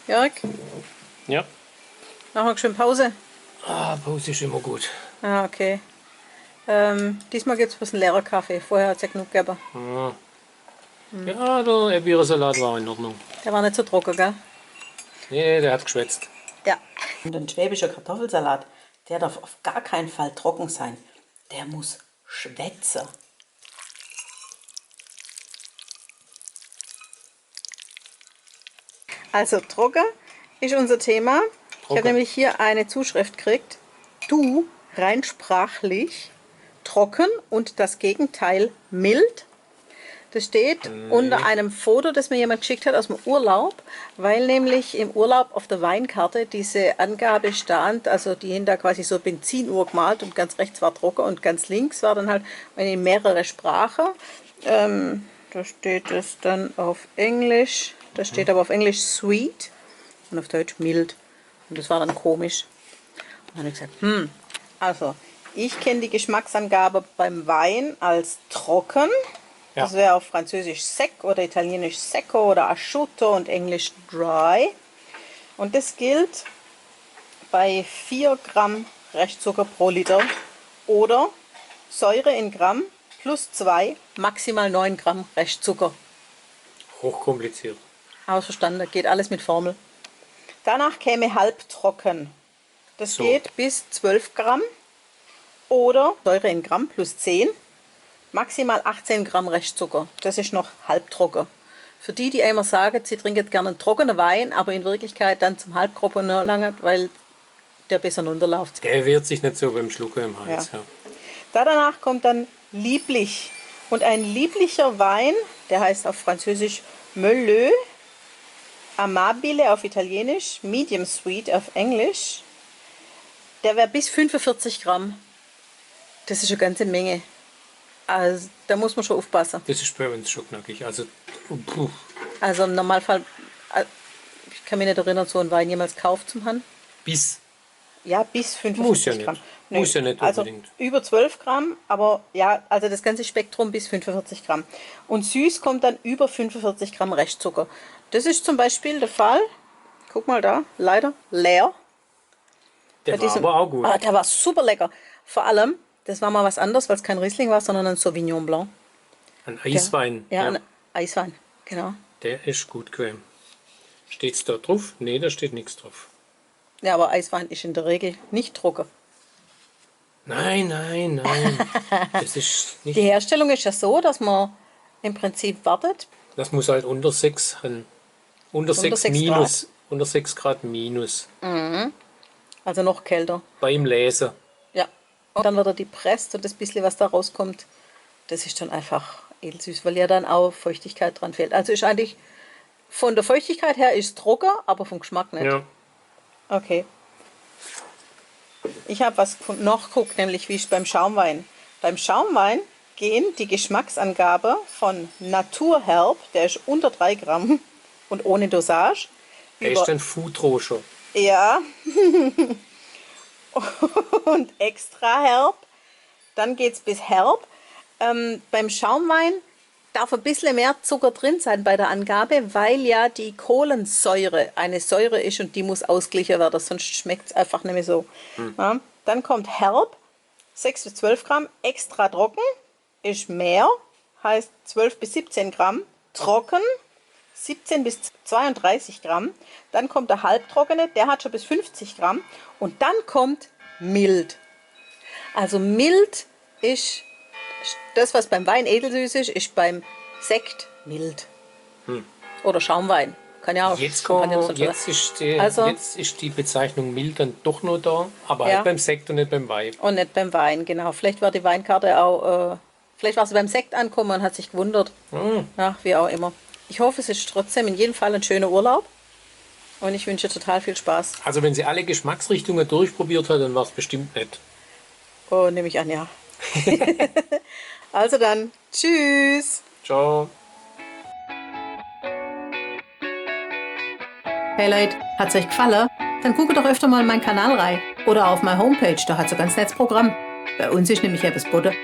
Jörg, Ja. machen wir schön Pause? Pause ist immer gut. Ah, okay. Diesmal gibt es bloß einen leeren Kaffee. Vorher hat es ja genug gegeben. Ja, der Erdbeersalat war in Ordnung. Der war nicht so trocken, gell? Nee, der hat geschwätzt. Ja. Und ein schwäbischer Kartoffelsalat, der darf auf gar keinen Fall trocken sein. Der muss schwätzen. Also trocken ist unser Thema. Ich habe nämlich hier eine Zuschrift gekriegt. Du, rein sprachlich, trocken und das Gegenteil mild. Das steht unter einem Foto, das mir jemand geschickt hat aus dem Urlaub, weil nämlich im Urlaub auf der Weinkarte diese Angabe stand, also die hinter quasi so Benzinuhr gemalt und ganz rechts war trocken und ganz links war dann halt in mehrere Sprachen. Da steht es dann auf Englisch, da steht aber auf Englisch sweet und auf Deutsch mild. Und das war dann komisch. Und dann habe ich gesagt, also ich kenne die Geschmacksangabe beim Wein als trocken. Ja. Das wäre auf Französisch sec oder Italienisch secco oder asciutto und Englisch dry. Und das gilt bei 4 Gramm Restzucker pro Liter oder Säure in Gramm plus 2, maximal 9 Gramm Restzucker. Hochkompliziert. Ausverstanden, geht alles mit Formel. Danach käme halbtrocken. Das So. geht bis 12 Gramm oder Säure in Gramm plus 10. Maximal 18 Gramm Restzucker. Das ist noch halbtrocken. Für die, die einmal sagen, sie trinken gerne einen trockenen Wein, aber in Wirklichkeit dann zum halbtrockenen langen, weil der besser runterläuft. Der wehrt sich nicht so beim Schlucken im Hals. Ja. Danach kommt dann lieblich. Und ein lieblicher Wein, der heißt auf Französisch Meuleux, Amabile auf Italienisch, Medium Sweet auf Englisch, der wäre bis 45 Gramm. Das ist eine ganze Menge. Also da muss man schon aufpassen. Das ist bei uns schon knackig. Also, Also im Normalfall, ich kann mich nicht erinnern, so einen Wein jemals gekauft zum Hand. bis. Ja, bis 45 Muss ja Gramm. nicht. Muss ja nicht also unbedingt. über 12 Gramm, aber ja, also das ganze Spektrum bis 45 Gramm. Und süß kommt dann über 45 Gramm Restzucker. Das ist zum Beispiel der Fall, guck mal da, leider leer. Der war aber auch gut. Der war super lecker. Vor allem, das war mal was anderes, weil es kein Riesling war, sondern ein Sauvignon Blanc. Ein Eiswein. Ja, ein Eiswein, genau. Der ist gut gewesen. Steht's da drauf? Nee, da steht nichts drauf. Ja, aber Eiswein ist in der Regel nicht trocken. Nein, nein, nein. Das ist nicht. Die Herstellung ist ja so, dass man im Prinzip wartet. Das muss halt unter 6 hin. Unter 6 6 minus. Unter 6 Grad minus. Also noch kälter. Beim Lesen. Ja. Und dann wird er gepresst und das bisschen, was da rauskommt, das ist dann einfach edelsüß, weil ja dann auch Feuchtigkeit dran fehlt. Also ist eigentlich von der Feuchtigkeit her ist trocken, aber vom Geschmack nicht. Ja. Okay. Ich habe was noch geguckt, nämlich wie ist beim Schaumwein. Beim Schaumwein gehen die Geschmacksangabe von Naturherb, der ist unter 3 Gramm und ohne Dosage. Der ist ein Foodroscher. Ja. Und extra herb. Dann geht es bis herb. Beim Schaumwein darf ein bisschen mehr Zucker drin sein bei der Angabe, weil ja die Kohlensäure eine Säure ist und die muss ausgeglichen werden, sonst schmeckt es einfach nicht mehr so. Ja, dann kommt herb, 6 bis 12 Gramm, extra trocken ist mehr, heißt 12 bis 17 Gramm, trocken 17 bis 32 Gramm, dann kommt der halbtrockene, der hat schon bis 50 Gramm und dann kommt mild. Also mild ist das, was beim Wein edelsüß ist, ist beim Sekt mild. Oder Schaumwein. Kann ja auch. Jetzt ist die Bezeichnung mild dann doch nur da, aber Ja. halt beim Sekt und nicht beim Wein. Und nicht beim Wein, genau. Vielleicht war die Weinkarte auch, vielleicht war sie beim Sekt angekommen und hat sich gewundert. Ja, wie auch immer. Ich hoffe, es ist trotzdem in jedem Fall ein schöner Urlaub. Und ich wünsche total viel Spaß. Also wenn sie alle Geschmacksrichtungen durchprobiert hat, dann war es bestimmt nicht. Oh, nehme ich an, ja. Also dann, tschüss. Ciao. Hey Leute, hat's euch gefallen? Dann guckt doch öfter mal in meinen Kanal rein. Oder auf meine Homepage, da hat's ein ganz nettes Programm. Bei uns ist nämlich etwas geboten.